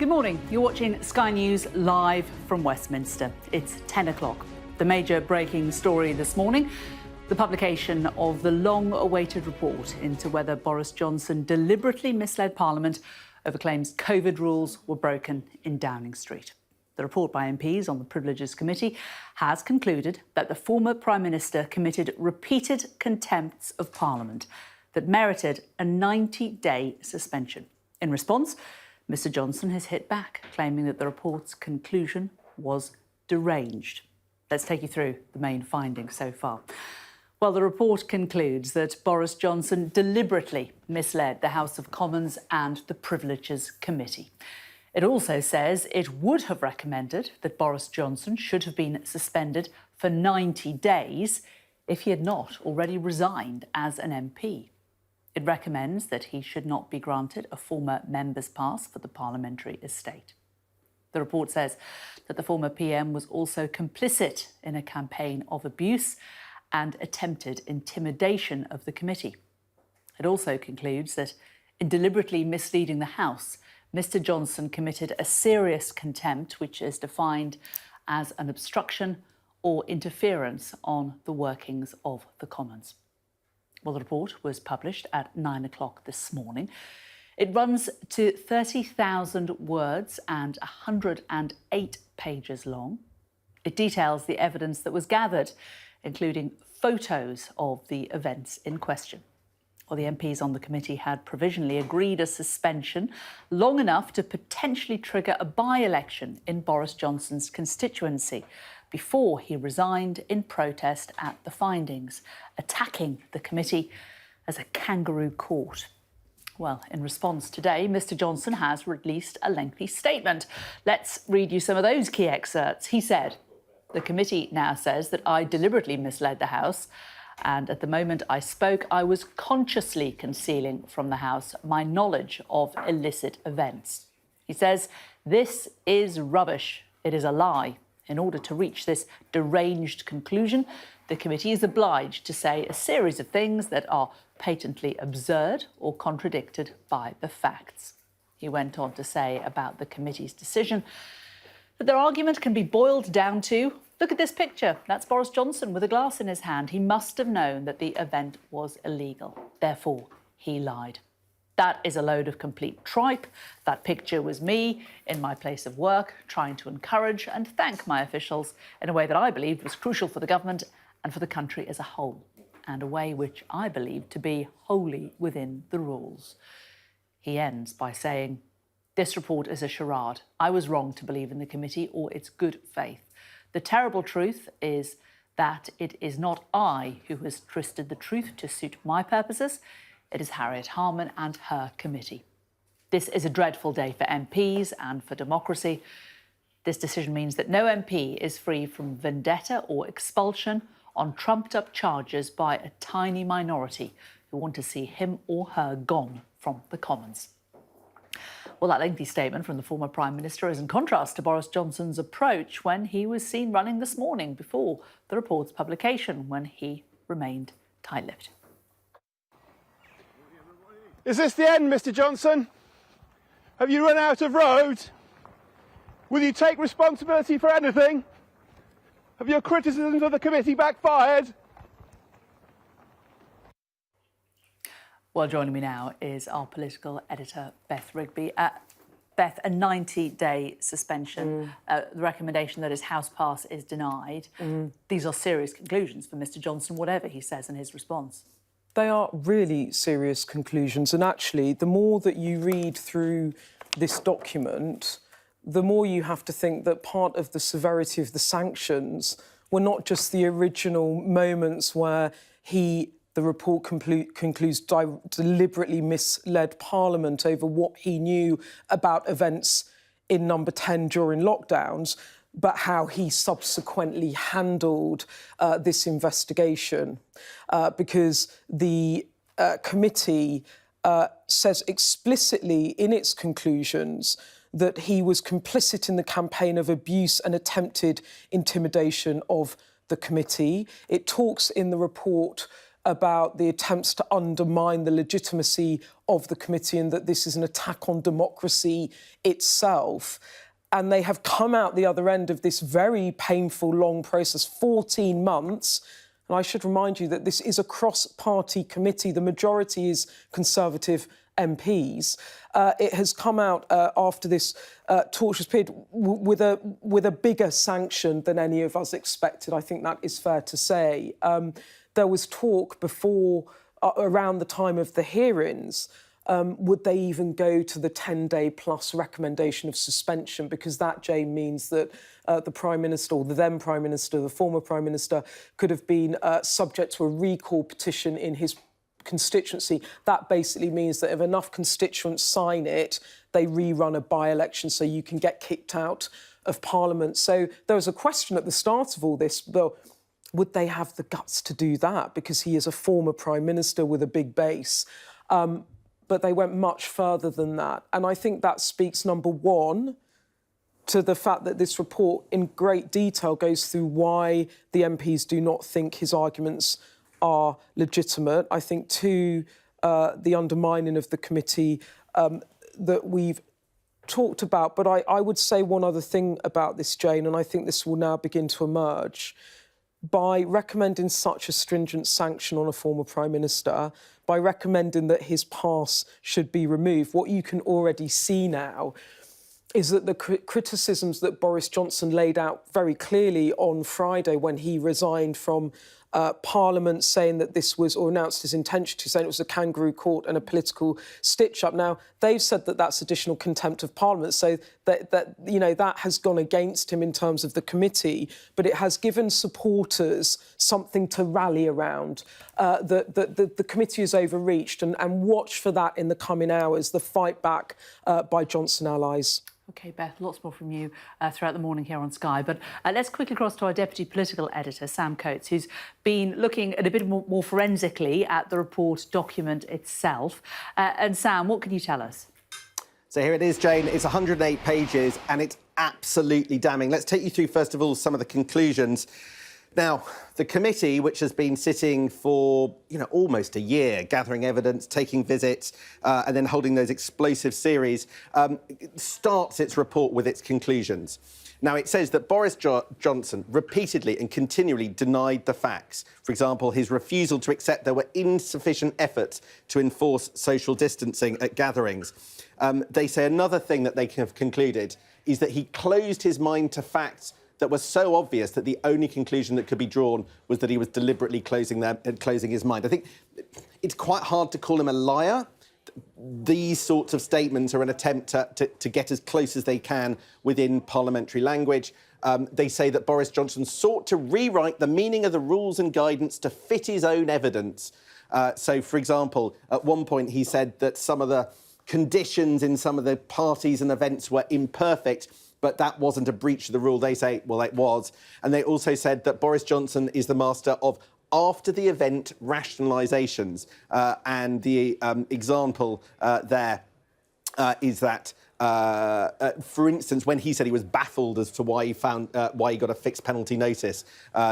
Good morning. You're watching Sky News live from Westminster. It's 10 o'clock. The major breaking story this morning, the publication of the long-awaited report into whether Boris Johnson deliberately misled Parliament over claims COVID rules were broken in Downing Street. The report by MPs on the Privileges Committee has concluded that the former Prime Minister committed repeated contempts of Parliament that merited a 90-day suspension. In response, Mr Johnson has hit back, claiming that the report's conclusion was deranged. Let's take you through the main findings so far. Well, the report concludes that Boris Johnson deliberately misled the House of Commons and the Privileges Committee. It also says it would have recommended that Boris Johnson should have been suspended for 90 days if he had not already resigned as an MP. It recommends that he should not be granted a former member's pass for the parliamentary estate. The report says that the former PM was also complicit in a campaign of abuse and attempted intimidation of the committee. It also concludes that in deliberately misleading the House, Mr Johnson committed a serious contempt, which is defined as an obstruction or interference on the workings of the Commons. Well, the report was published at 9 o'clock this morning. It runs to 30,000 words and 108 pages long. It details the evidence that was gathered, including photos of the events in question. Well, the MPs on the committee had provisionally agreed a suspension long enough to potentially trigger a by-election in Boris Johnson's constituency before he resigned in protest at the findings, attacking the committee as a kangaroo court. Well, in response today, Mr Johnson has released a lengthy statement. Let's read you some of those key excerpts. He said, "The committee now says that I deliberately misled the House, and at the moment I spoke, I was consciously concealing from the House my knowledge of illicit events." He says, "This is rubbish. It is a lie. In order to reach this deranged conclusion, the committee is obliged to say a series of things that are patently absurd or contradicted by the facts." He went on to say about the committee's decision that their argument can be boiled down to, look at this picture. That's Boris Johnson with a glass in his hand. He must have known that the event was illegal. Therefore, he lied. That is a load of complete tripe. That picture was me in my place of work, trying to encourage and thank my officials in a way that I believed was crucial for the government and for the country as a whole, and a way which I believed to be wholly within the rules. He ends by saying, "This report is a charade. I was wrong to believe in the committee or its good faith. The terrible truth is that it is not I who has twisted the truth to suit my purposes. It is Harriet Harman and her committee. This is a dreadful day for MPs and for democracy. This decision means that no MP is free from vendetta or expulsion on trumped-up charges by a tiny minority who want to see him or her gone from the Commons." Well, that lengthy statement from the former Prime Minister is in contrast to Boris Johnson's approach when he was seen running this morning before the report's publication, when he remained tight-lipped. Is this the end, Mr Johnson? Have you run out of road? Will you take responsibility for anything? Have your criticisms of the committee backfired? Well, joining me now is our political editor, Beth Rigby. Beth, a 90-day suspension, the recommendation that his House pass is denied. These are serious conclusions for Mr Johnson, whatever he says in his response. They are really serious conclusions, and actually, the more that you read through this document, the more you have to think that part of the severity of the sanctions were not just the original moments where the report concludes deliberately misled Parliament over what he knew about events in Number 10 during lockdowns, but how he subsequently handled this investigation. Because the committee says explicitly in its conclusions that he was complicit in the campaign of abuse and attempted intimidation of the committee. It talks in the report about the attempts to undermine the legitimacy of the committee and that this is an attack on democracy itself. And they have come out the other end of this very painful, long process, 14 months. And I should remind you that this is a cross-party committee. The majority is Conservative MPs. It has come out after this torturous period with a bigger sanction than any of us expected. I think that is fair to say. There was talk before, around the time of the hearings, would they even go to the 10-day plus recommendation of suspension? Because that, Jane, means that the Prime Minister, or the then Prime Minister, the former Prime Minister, could have been subject to a recall petition in his constituency. That basically means that if enough constituents sign it, they rerun a by-election so you can get kicked out of Parliament. So there was a question at the start of all this, well, would they have the guts to do that? Because he is a former Prime Minister with a big base. But they went much further than that. And I think that speaks, number one, to the fact that this report in great detail goes through why the MPs do not think his arguments are legitimate. I think, two, the undermining of the committee that we've talked about. But I would say one other thing about this, Jane, and I think this will now begin to emerge. By recommending such a stringent sanction on a former Prime Minister, by recommending that his pass should be removed, what you can already see now is that the criticisms that Boris Johnson laid out very clearly on Friday when he resigned from Parliament, saying that this was, or announced his intention to, saying it was a kangaroo court and a political stitch-up. Now, they've said that that's additional contempt of Parliament, so that has gone against him in terms of the committee, but it has given supporters something to rally around. The committee is overreached, and watch for that in the coming hours, the fight back by Johnson allies. OK, Beth, lots more from you throughout the morning here on Sky. But let's quickly cross to our deputy political editor, Sam Coates, who's been looking at a bit more forensically at the report document itself. And Sam, what can you tell us? So here it is, Jane. It's 108 pages and it's absolutely damning. Let's take you through, first of all, some of the conclusions. Now, the committee, which has been sitting for, almost a year, gathering evidence, taking visits, and then holding those explosive series, starts its report with its conclusions. Now, it says that Boris Johnson repeatedly and continually denied the facts. For example, his refusal to accept there were insufficient efforts to enforce social distancing at gatherings. They say another thing that they have concluded is that he closed his mind to facts that was so obvious that the only conclusion that could be drawn was that he was deliberately closing his mind. I think it's quite hard to call him a liar. These sorts of statements are an attempt to get as close as they can within parliamentary language. They say that Boris Johnson sought to rewrite the meaning of the rules and guidance to fit his own evidence. So, for example, at one point he said that some of the conditions in some of the parties and events were imperfect, but that wasn't a breach of the rule. They say, well, it was. And they also said that Boris Johnson is the master of after-the-event rationalisations. And the example there is that, for instance, when he said he was baffled as to why he got a fixed penalty notice,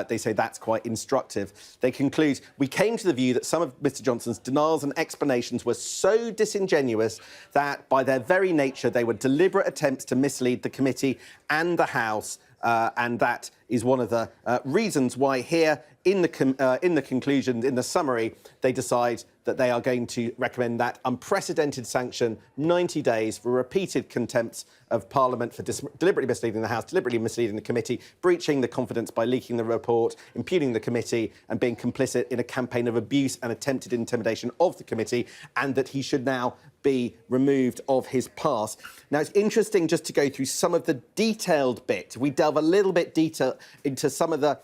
they say that's quite instructive. They conclude, we came to the view that some of Mr Johnson's denials and explanations were so disingenuous that, by their very nature, they were deliberate attempts to mislead the committee and the House. And that is one of the reasons why here in the conclusion, in the summary, they decide that they are going to recommend that unprecedented sanction, 90 days for repeated contempt of Parliament for deliberately misleading the House, deliberately misleading the committee, breaching the confidence by leaking the report, impugning the committee and being complicit in a campaign of abuse and attempted intimidation of the committee, and that he should now be removed of his pass. Now, it's interesting just to go through some of the detailed bit. We delve a little bit deeper into some of the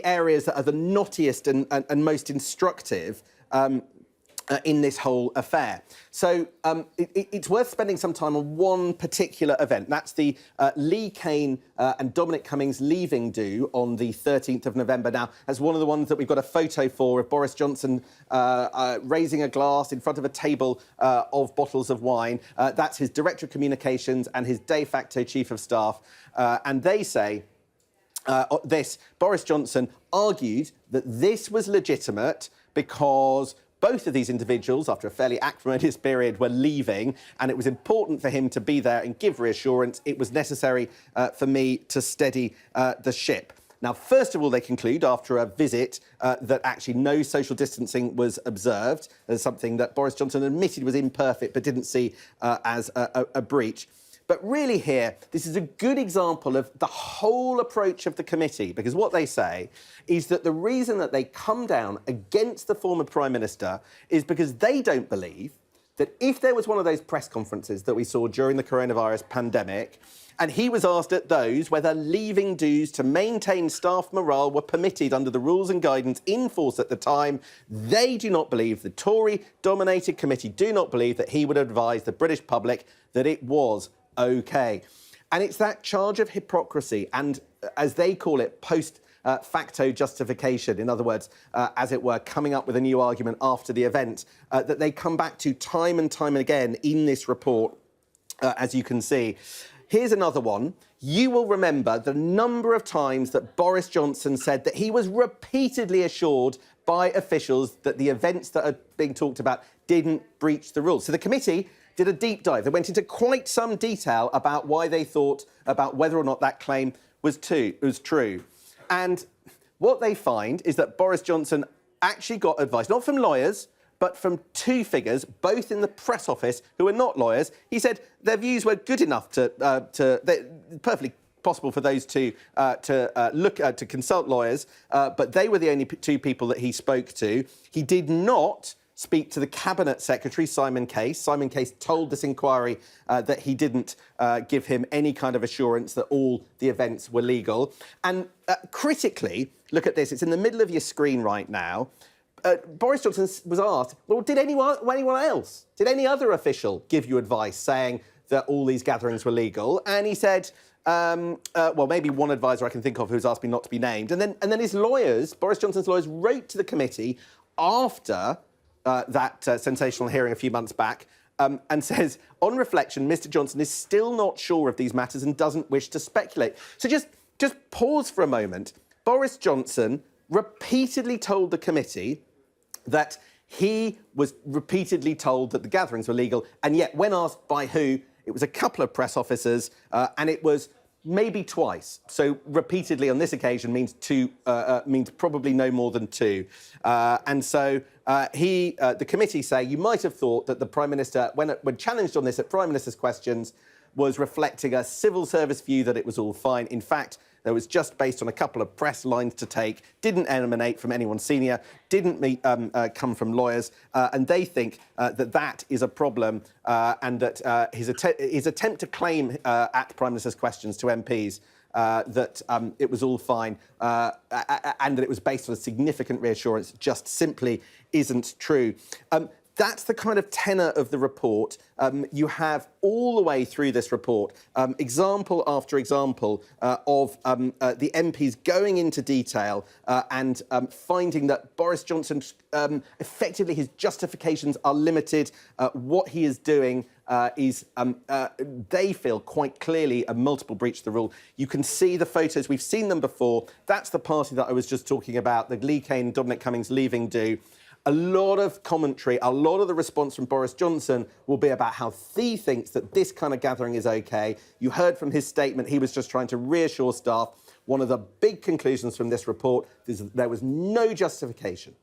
areas that are the knottiest and most instructive in this whole affair. So it's worth spending some time on one particular event. That's the Lee Cain and Dominic Cummings leaving do on the 13th of November. Now, that's one of the ones that we've got a photo for of Boris Johnson raising a glass in front of a table of bottles of wine. That's his Director of Communications and his de facto Chief of Staff. And they say Boris Johnson argued that this was legitimate because both of these individuals, after a fairly acrimonious period, were leaving, and it was important for him to be there and give reassurance. It was necessary for me to steady the ship. Now, first of all, they conclude, after a visit, that actually no social distancing was observed. There's something that Boris Johnson admitted was imperfect, but didn't see as a breach. But really here, this is a good example of the whole approach of the committee, because what they say is that the reason that they come down against the former Prime Minister is because they don't believe that if there was one of those press conferences that we saw during the coronavirus pandemic, and he was asked at those whether leaving dues to maintain staff morale were permitted under the rules and guidance in force at the time, they do not believe, the Tory-dominated committee do not believe that he would advise the British public that it was OK. And it's that charge of hypocrisy and, as they call it, post-facto justification, in other words, as it were, coming up with a new argument after the event, that they come back to time and time again in this report, as you can see. Here's another one. You will remember the number of times that Boris Johnson said that he was repeatedly assured by officials that the events that are being talked about didn't breach the rules. So the committee did a deep dive. They went into quite some detail about why they thought about whether or not that claim was true. And what they find is that Boris Johnson actually got advice, not from lawyers, but from two figures, both in the press office, who are not lawyers. He said their views were good enough perfectly possible for those two to consult lawyers, but they were the only two people that he spoke to. He did not speak to the Cabinet Secretary, Simon Case. Simon Case told this inquiry that he didn't give him any kind of assurance that all the events were legal. And critically, look at this, it's in the middle of your screen right now. Boris Johnson was asked, well, did anyone else, did any other official give you advice saying that all these gatherings were legal? And he said, well, maybe one advisor I can think of who's asked me not to be named. And then his lawyers, Boris Johnson's lawyers, wrote to the committee after that sensational hearing a few months back, and says, on reflection, Mr Johnson is still not sure of these matters and doesn't wish to speculate. So just pause for a moment. Boris Johnson repeatedly told the committee that he was repeatedly told that the gatherings were legal, and yet when asked by who, it was a couple of press officers, and it was maybe twice. So repeatedly on this occasion means probably no more than two. And so the committee say, you might have thought that the Prime Minister, when challenged on this at Prime Minister's questions, was reflecting a civil service view that it was all fine. In fact, that was just based on a couple of press lines to take, didn't emanate from anyone senior, didn't come from lawyers, and they think that is a problem, and that his attempt to claim at Prime Minister's questions to MPs that it was all fine and that it was based on a significant reassurance just simply isn't true. That's the kind of tenor of the report. You have all the way through this report, example after example of the MPs going into detail and finding that Boris Johnson, effectively his justifications are limited. What he is doing is, they feel quite clearly a multiple breach of the rule. You can see the photos. We've seen them before. That's the party that I was just talking about, the Lee Kane, Dominic Cummings leaving do. A lot of commentary, a lot of the response from Boris Johnson will be about how he thinks that this kind of gathering is OK. You heard from his statement, he was just trying to reassure staff. One of the big conclusions from this report is that there was no justification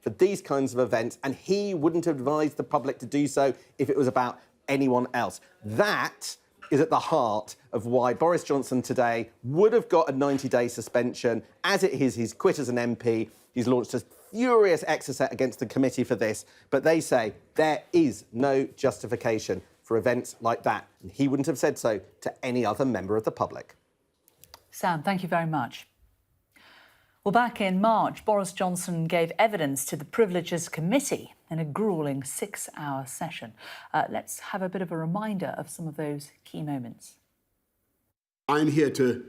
for these kinds of events, and he wouldn't advise the public to do so if it was about anyone else. That is at the heart of why Boris Johnson today would have got a 90-day suspension. As it is, he's quit as an MP. He's launched a furious exercise against the committee for this, but they say there is no justification for events like that, and he wouldn't have said so to any other member of the public. Sam, thank you very much. Well, back in March, Boris Johnson gave evidence to the Privileges Committee in a gruelling 6-hour session. Let's have a bit of a reminder of some of those key moments. I'm here to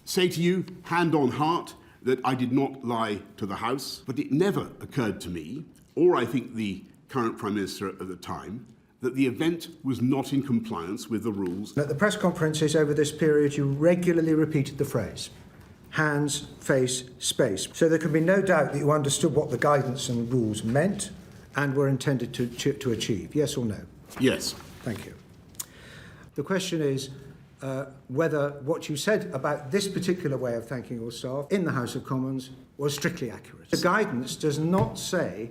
say to you, hand on heart, that I did not lie to the House, but it never occurred to me, or I think the current Prime Minister at the time, that the event was not in compliance with the rules. At the press conferences over this period, you regularly repeated the phrase, hands, face, space. So there can be no doubt that you understood what the guidance and rules meant and were intended to achieve. Yes or no? Yes. Thank you. The question is whether what you said about this particular way of thanking your staff in the House of Commons was strictly accurate. The guidance does not say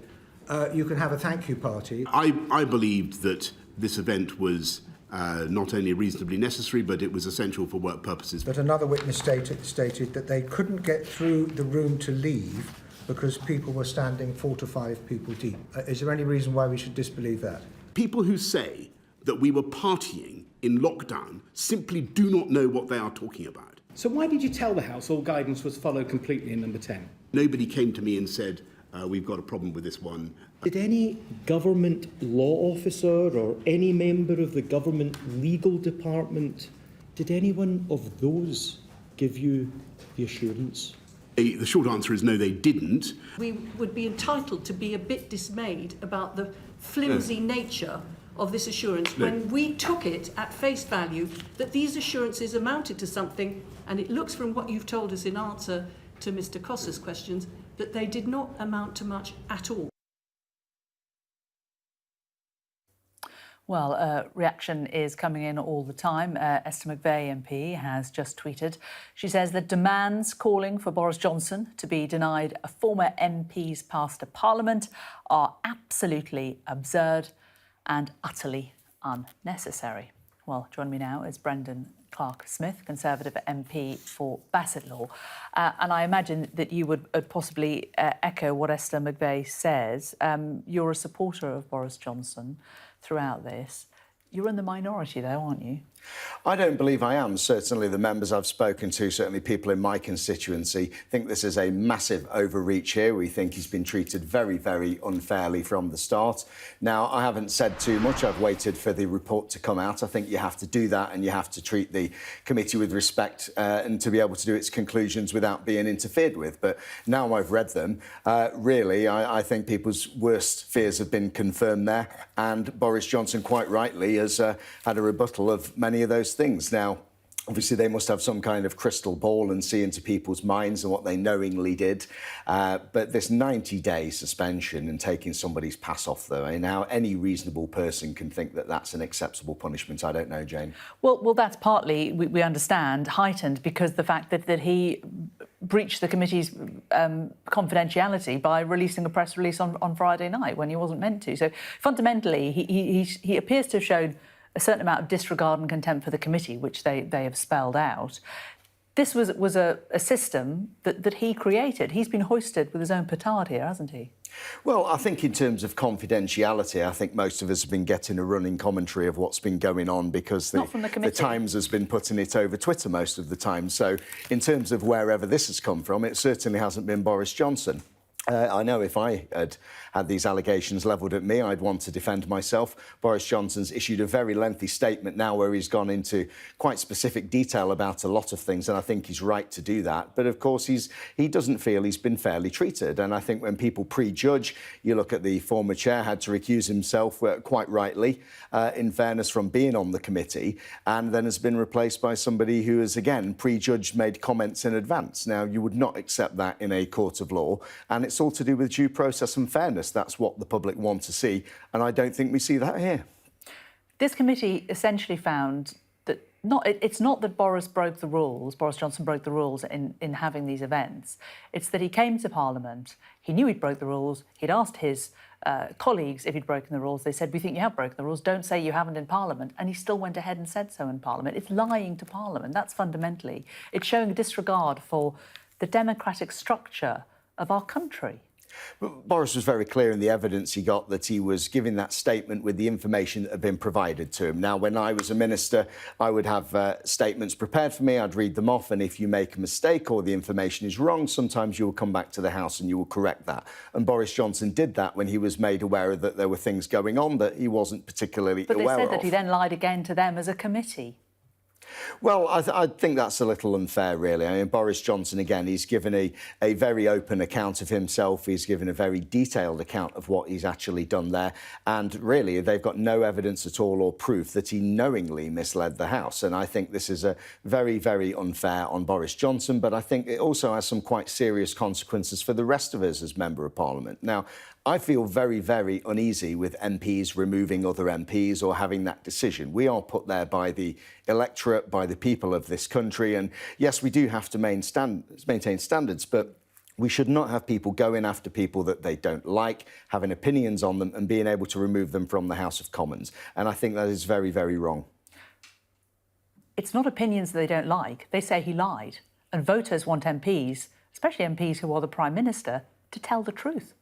you can have a thank you party. I believed that this event was not only reasonably necessary, but it was essential for work purposes. But another witness stated that they couldn't get through the room to leave because people were standing 4 to 5 people deep. Is there any reason why we should disbelieve that? People who say that we were partying in lockdown simply do not know what they are talking about. So why did you tell the House all guidance was followed completely in number 10? Nobody came to me and said, we've got a problem with this one. Did any government law officer or any member of the government legal department, did anyone of those give you the assurance? The short answer is no, they didn't. We would be entitled to be a bit dismayed about the flimsy nature of this assurance when we took it at face value that these assurances amounted to something, and it looks from what you've told us in answer to Mr. Costa's questions that they did not amount to much at all. Well, reaction is coming in all the time. Esther McVey MP has just tweeted. She says that demands calling for Boris Johnson to be denied a former MP's pass to Parliament are absolutely absurd and utterly unnecessary. Well, joining me now is Brendan Clark-Smith, Conservative MP for Bassetlaw. And I imagine that you would possibly echo what Esther McVey says. You're a supporter of Boris Johnson throughout this. You're in the minority, though, aren't you? I don't believe I am. Certainly the members I've spoken to, certainly people in my constituency, think this is a massive overreach here. We think he's been treated very, very unfairly from the start. Now, I haven't said too much. I've waited for the report to come out. I think you have to do that and you have to treat the committee with respect and to be able to do its conclusions without being interfered with. But now I've read them, really, I think people's worst fears have been confirmed there. And Boris Johnson, quite rightly, has had a rebuttal of many of those things. Now, obviously, they must have some kind of crystal ball and see into people's minds and what they knowingly did. But this 90-day suspension and taking somebody's pass off, though, and now any reasonable person can think that that's an acceptable punishment. I don't know, Jane. Well, that's partly, we understand, heightened because the fact that he breached the committee's confidentiality by releasing a press release on Friday night when he wasn't meant to. So fundamentally, he appears to have shown a certain amount of disregard and contempt for the committee, which they have spelled out. This was a system that he created. He's been hoisted with his own petard here, hasn't he? Well, I think in terms of confidentiality, I think most of us have been getting a running commentary of what's been going on because the Times has been putting it over Twitter most of the time. So in terms of wherever this has come from, it certainly hasn't been Boris Johnson. I know if I had these allegations levelled at me, I'd want to defend myself. Boris Johnson's issued a very lengthy statement now where he's gone into quite specific detail about a lot of things, and I think he's right to do that. But, of course, he doesn't feel he's been fairly treated. And I think when people prejudge, you look at the former chair had to recuse himself, quite rightly, in fairness, from being on the committee, and then has been replaced by somebody who has, again, prejudged, made comments in advance. Now, you would not accept that in a court of law, and it's all to do with due process and fairness. That's what the public want to see, and I don't think we see that here. This committee essentially found that it's not that Boris Johnson broke the rules in having these events. It's that he came to Parliament, he knew he'd broke the rules, he'd asked his colleagues if he'd broken the rules. They said, we think you have broken the rules, don't say you haven't in Parliament. And he still went ahead and said so in Parliament. It's lying to Parliament, that's fundamentally. It's showing a disregard for the democratic structure of our country. But Boris was very clear in the evidence he got that he was giving that statement with the information that had been provided to him. Now, when I was a minister, I would have statements prepared for me, I'd read them off, and if you make a mistake or the information is wrong, sometimes you will come back to the House and you will correct that. And Boris Johnson did that when he was made aware that there were things going on that he wasn't particularly aware of. But they said that he then lied again to them as a committee. Well, I think that's a little unfair, really. I mean, Boris Johnson, again, he's given a very open account of himself. He's given a very detailed account of what he's actually done there. And really, they've got no evidence at all or proof that he knowingly misled the House. And I think this is a very, very unfair on Boris Johnson. But I think it also has some quite serious consequences for the rest of us as Member of Parliament. Now, I feel very, very uneasy with MPs removing other MPs or having that decision. We are put there by the electorate, by the people of this country. And yes, we do have to maintain standards, but we should not have people going after people that they don't like, having opinions on them and being able to remove them from the House of Commons. And I think that is very, very wrong. It's not opinions they don't like. They say he lied. And voters want MPs, especially MPs who are the Prime Minister, to tell the truth.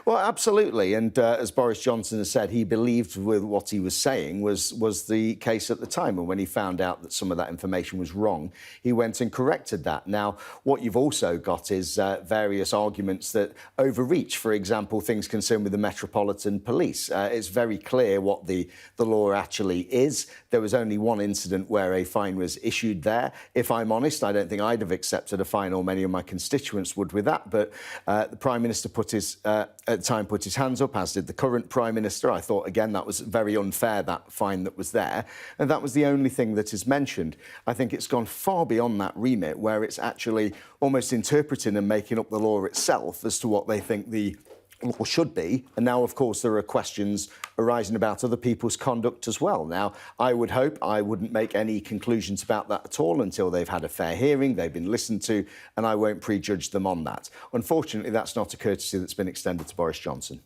Well, absolutely. And as Boris Johnson has said, he believed with what he was saying was the case at the time. And when he found out that some of that information was wrong, he went and corrected that. Now, what you've also got is various arguments that overreach. For example, things concerned with the Metropolitan Police. It's very clear what the law actually is. There was only one incident where a fine was issued there. If I'm honest, I don't think I'd have accepted a fine, or many of my constituents would with that. But the Prime Minister at the time put his hands up, as did the current Prime Minister. I thought, again, that was very unfair, that fine that was there. And that was the only thing that is mentioned. I think it's gone far beyond that remit, where it's actually almost interpreting and making up the law itself as to what they think the law should be. And now, of course, there are questions arising about other people's conduct as well. Now, I would hope I wouldn't make any conclusions about that at all until they've had a fair hearing, they've been listened to, and I won't prejudge them on that. Unfortunately, that's not a courtesy that's been extended to Boris Johnson.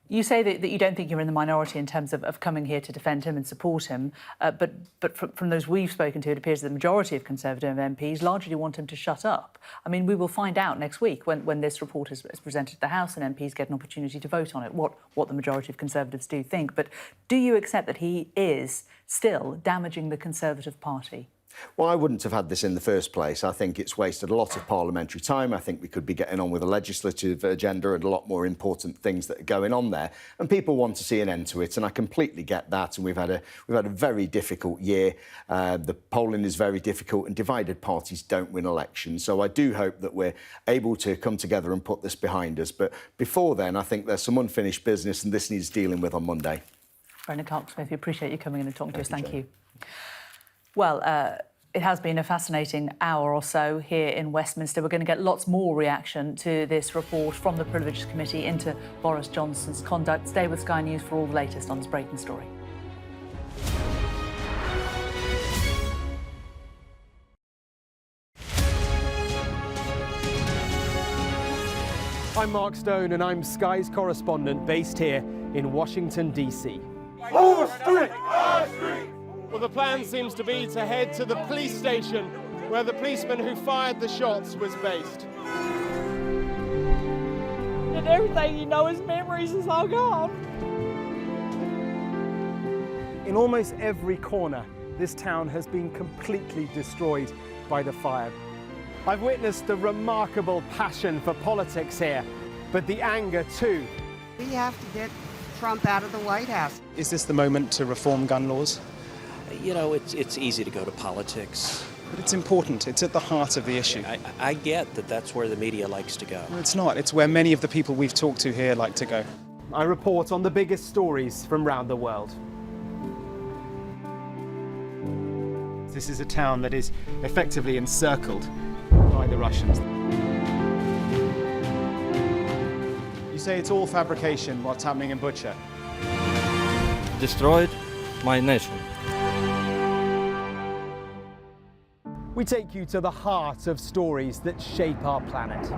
You say that you don't think you're in the minority in terms of coming here to defend him and support him, but from those we've spoken to, it appears that the majority of Conservative MPs largely want him to shut up. I mean, we will find out next week when this report is presented to the House and MPs get an opportunity to vote on it, what the majority of Conservatives do think. But do you accept that he is still damaging the Conservative Party? Well, I wouldn't have had this in the first place. I think it's wasted a lot of parliamentary time. I think we could be getting on with a legislative agenda and a lot more important things that are going on there. And people want to see an end to it, and I completely get that. And we've had a very difficult year. The polling is very difficult, and divided parties don't win elections. So I do hope that we're able to come together and put this behind us. But before then, I think there's some unfinished business, and this needs dealing with on Monday. Brendan Clark-Smith, we appreciate you coming in and talking to us. Thank you. Well, it has been a fascinating hour or so here in Westminster. We're going to get lots more reaction to this report from the Privileges Committee into Boris Johnson's conduct. Stay with Sky News for all the latest on this breaking story. I'm Mark Stone and I'm Sky's correspondent based here in Washington, D.C. Our street! Our street! Well, the plan seems to be to head to the police station where the policeman who fired the shots was based. And everything, you know, his memories is all gone. In almost every corner, this town has been completely destroyed by the fire. I've witnessed the remarkable passion for politics here, but the anger too. We have to get Trump out of the White House. Is this the moment to reform gun laws? You know, it's easy to go to politics. But it's important. It's at the heart of the issue. I get that that's where the media likes to go. Well, it's not. It's where many of the people we've talked to here like to go. I report on the biggest stories from around the world. This is a town that is effectively encircled by the Russians. You say it's all fabrication, what's happening in Bucha? Destroyed my nation. We take you to the heart of stories that shape our planet.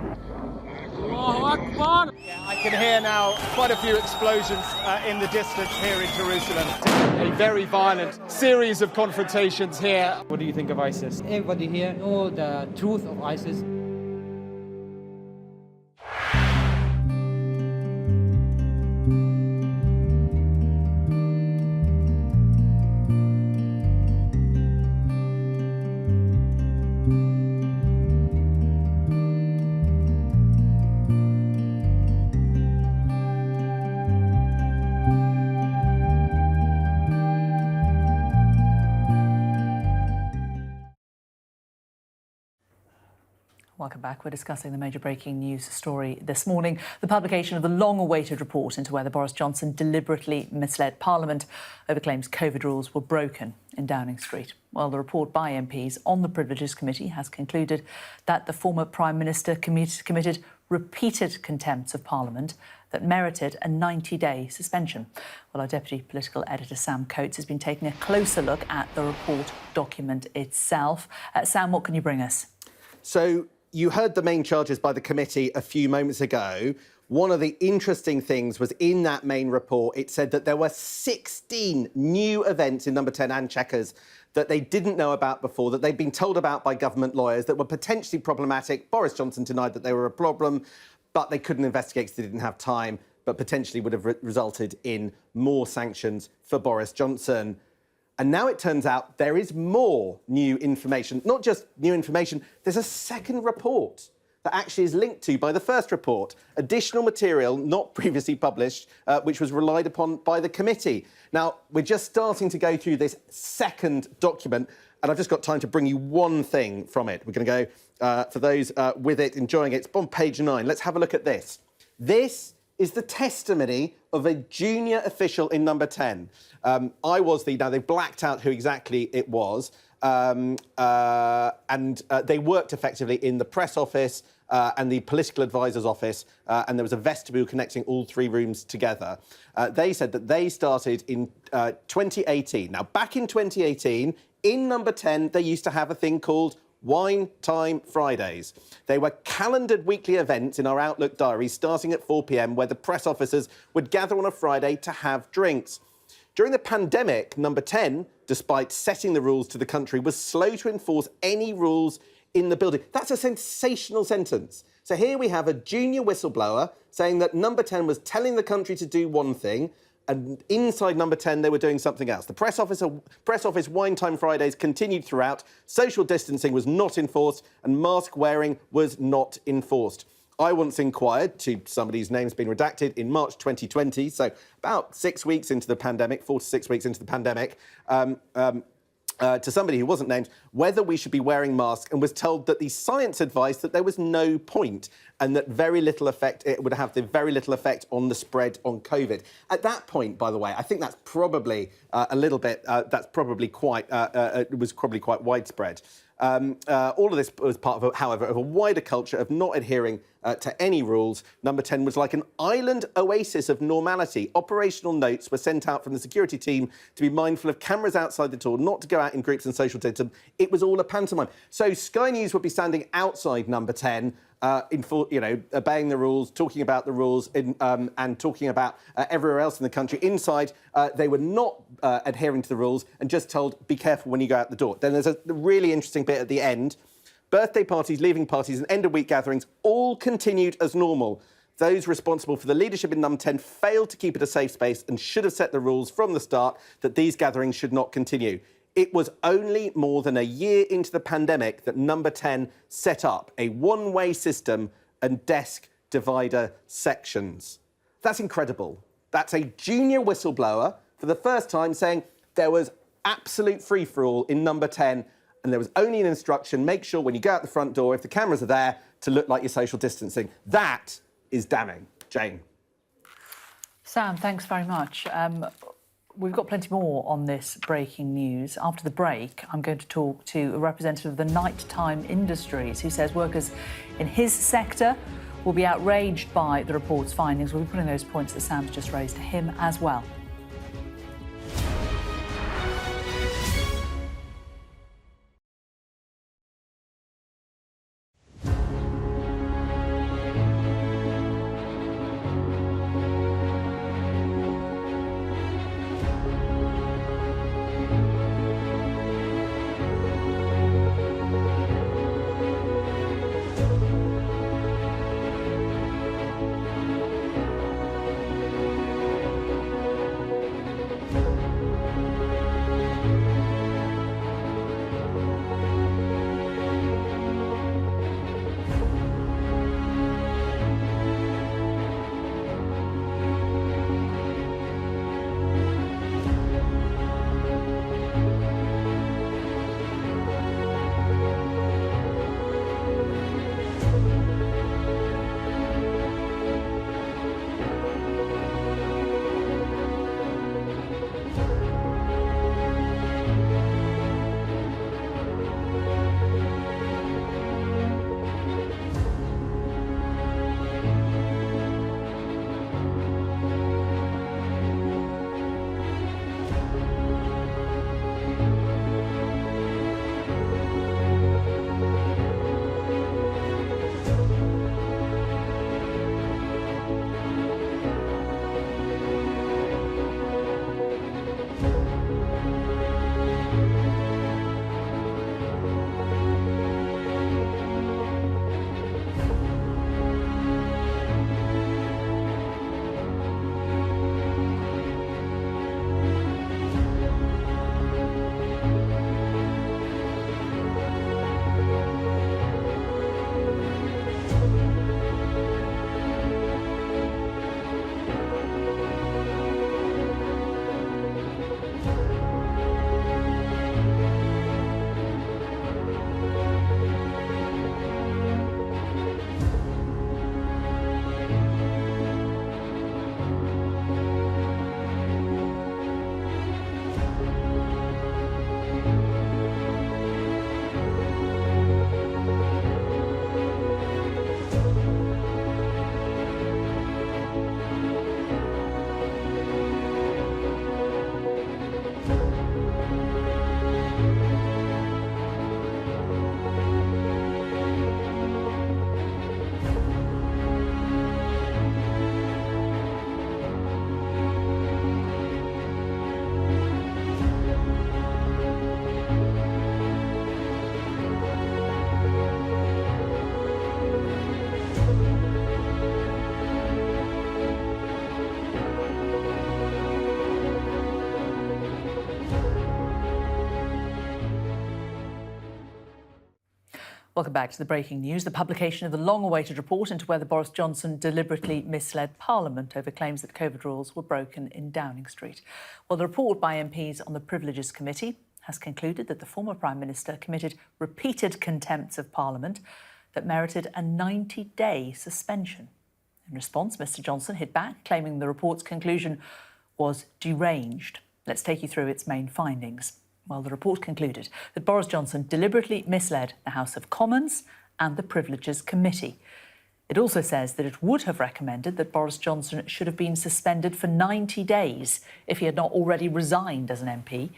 I can hear now quite a few explosions in the distance here in Jerusalem. A very violent series of confrontations here. What do you think of ISIS? Everybody here knows the truth of ISIS. Welcome back. We're discussing the major breaking news story this morning, the publication of the long-awaited report into whether Boris Johnson deliberately misled Parliament over claims COVID rules were broken in Downing Street. Well, the report by MPs on the Privileges Committee has concluded that the former Prime Minister committed repeated contempts of Parliament that merited a 90-day suspension. Well, our Deputy Political Editor Sam Coates has been taking a closer look at the report document itself. Sam, what can you bring us? So you heard the main charges by the committee a few moments ago. One of the interesting things was in that main report, it said that there were 16 new events in Number 10 and Chequers that they didn't know about before, that they'd been told about by government lawyers that were potentially problematic. Boris Johnson denied that they were a problem, but they couldn't investigate because they didn't have time, but potentially would have resulted in more sanctions for Boris Johnson. And now it turns out there is more new information. Not just new information, there's a second report that actually is linked to by the first report. Additional material not previously published, which was relied upon by the committee. Now, we're just starting to go through this second document, and I've just got time to bring you one thing from it. We're going to go, for those with it, enjoying it, it's on page 9. Let's have a look at this. This is the testimony of a junior official in Number 10. Now they blacked out who exactly it was, and they worked effectively in the press office and the political advisor's office, and there was a vestibule connecting all three rooms together. They said that they started in 2018. Now, back in 2018, in Number 10, they used to have a thing called Wine Time Fridays. They were calendared weekly events in our Outlook diaries starting at 4 p.m, where the press officers would gather on a Friday to have drinks. During the pandemic, Number 10, despite setting the rules to the country, was slow to enforce any rules in the building. That's a sensational sentence. So here we have a junior whistleblower saying that Number 10 was telling the country to do one thing, and inside Number 10, they were doing something else. The press office Wine Time Fridays continued throughout. Social distancing was not enforced, and mask wearing was not enforced. I once inquired to somebody whose name's been redacted in March 2020, so about 6 weeks into the pandemic, 4 to 6 weeks into the pandemic, to somebody who wasn't named, whether we should be wearing masks, and was told that the science advised that there was no point and that it would have very little effect on the spread on COVID. At that point, by the way, I think that's probably quite widespread. All of this was part of, however, of a wider culture of not adhering to any rules. Number 10 was like an island oasis of normality. Operational notes were sent out from the security team to be mindful of cameras outside the door, not to go out in groups and social distance. It was all a pantomime. So Sky News would be standing outside Number 10, obeying the rules, talking about the rules, and talking about everywhere else in the country. Inside, they were not adhering to the rules and just told, be careful when you go out the door. Then there's a really interesting bit at the end. Birthday parties, leaving parties and end-of-week gatherings all continued as normal. Those responsible for the leadership in Number 10 failed to keep it a safe space and should have set the rules from the start that these gatherings should not continue. It was only more than a year into the pandemic that Number 10 set up a one-way system and desk divider sections. That's incredible. That's a junior whistleblower for the first time saying there was absolute free-for-all in Number 10 and there was only an instruction, make sure when you go out the front door, if the cameras are there, to look like you're social distancing. That is damning. Jane. Sam, thanks very much. We've got plenty more on this breaking news. After the break, I'm going to talk to a representative of the nighttime industries who says workers in his sector will be outraged by the report's findings. We'll be putting those points that Sam's just raised to him as well. Welcome back to the breaking news. The publication of the long-awaited report into whether Boris Johnson deliberately misled Parliament over claims that COVID rules were broken in Downing Street. Well, the report by MPs on the Privileges Committee has concluded that the former Prime Minister committed repeated contempts of Parliament that merited a 90-day suspension. In response, Mr Johnson hit back, claiming the report's conclusion was deranged. Let's take you through its main findings. Well, the report concluded that Boris Johnson deliberately misled the House of Commons and the Privileges Committee. It also says that it would have recommended that Boris Johnson should have been suspended for 90 days if he had not already resigned as an MP.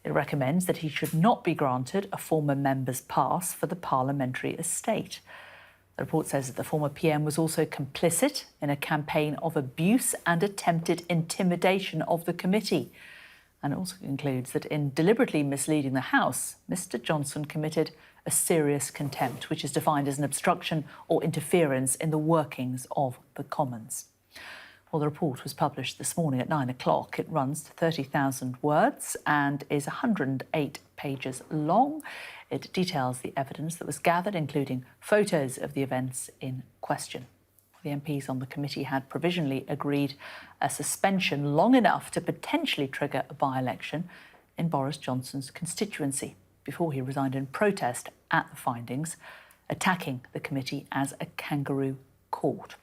It recommends that he should not be granted a former member's pass for the parliamentary estate. The report says that the former PM was also complicit in a campaign of abuse and attempted intimidation of the committee. And it also concludes that in deliberately misleading the House, Mr Johnson committed a serious contempt, which is defined as an obstruction or interference in the workings of the Commons. Well, the report was published this morning at 9 o'clock. It runs to 30,000 words and is 108 pages long. It details the evidence that was gathered, including photos of the events in question. The MPs on the committee had provisionally agreed a suspension long enough to potentially trigger a by-election in Boris Johnson's constituency before he resigned in protest at the findings, attacking the committee as a kangaroo court.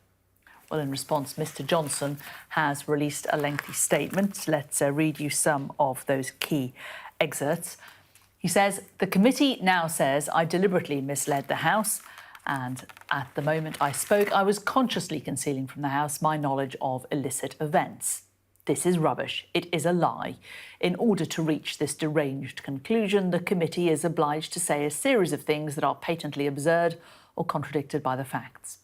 Well, in response, Mr Johnson has released a lengthy statement. Let's read you some of those key excerpts. He says, "The committee now says I deliberately misled the House, and at the moment I spoke, I was consciously concealing from the House my knowledge of illicit events. This is rubbish. It is a lie. In order to reach this deranged conclusion, the committee is obliged to say a series of things that are patently absurd or contradicted by the facts."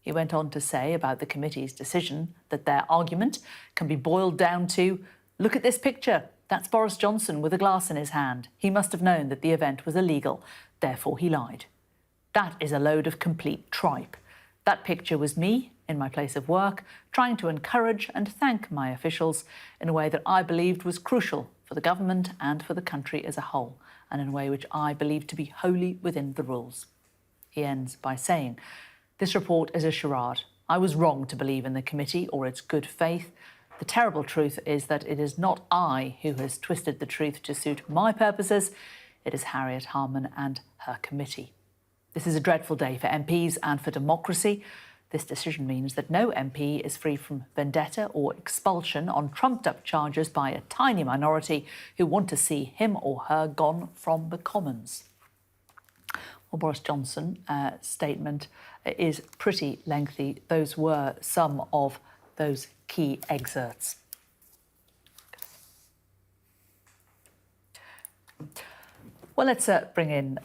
He went on to say about the committee's decision that their argument can be boiled down to, "Look at this picture. That's Boris Johnson with a glass in his hand. He must have known that the event was illegal. Therefore, he lied. That is a load of complete tripe. That picture was me in my place of work, trying to encourage and thank my officials in a way that I believed was crucial for the government and for the country as a whole, and in a way which I believed to be wholly within the rules." He ends by saying, "This report is a charade. I was wrong to believe in the committee or its good faith. The terrible truth is that it is not I who has twisted the truth to suit my purposes. It is Harriet Harman and her committee. This is a dreadful day for MPs and for democracy. This decision means that no MP is free from vendetta or expulsion on trumped-up charges by a tiny minority who want to see him or her gone from the Commons." Well, Boris Johnson's statement is pretty lengthy. Those were some of those key excerpts. Well, let's bring in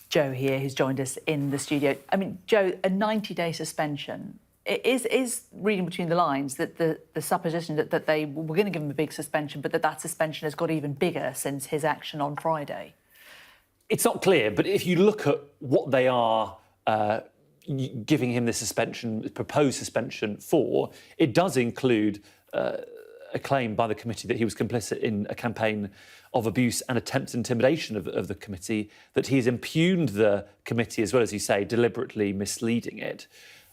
Joe here, who's joined us in the studio. I mean, Joe, a 90-day suspension is reading between the lines that the supposition that they were going to give him a big suspension, but that suspension has got even bigger since his action on Friday. It's not clear, but if you look at what they are giving him the suspension, proposed suspension for, it does include a claim by the committee that he was complicit in a campaign of abuse and attempted intimidation of the committee, that he's impugned the committee, as well as you say, deliberately misleading it.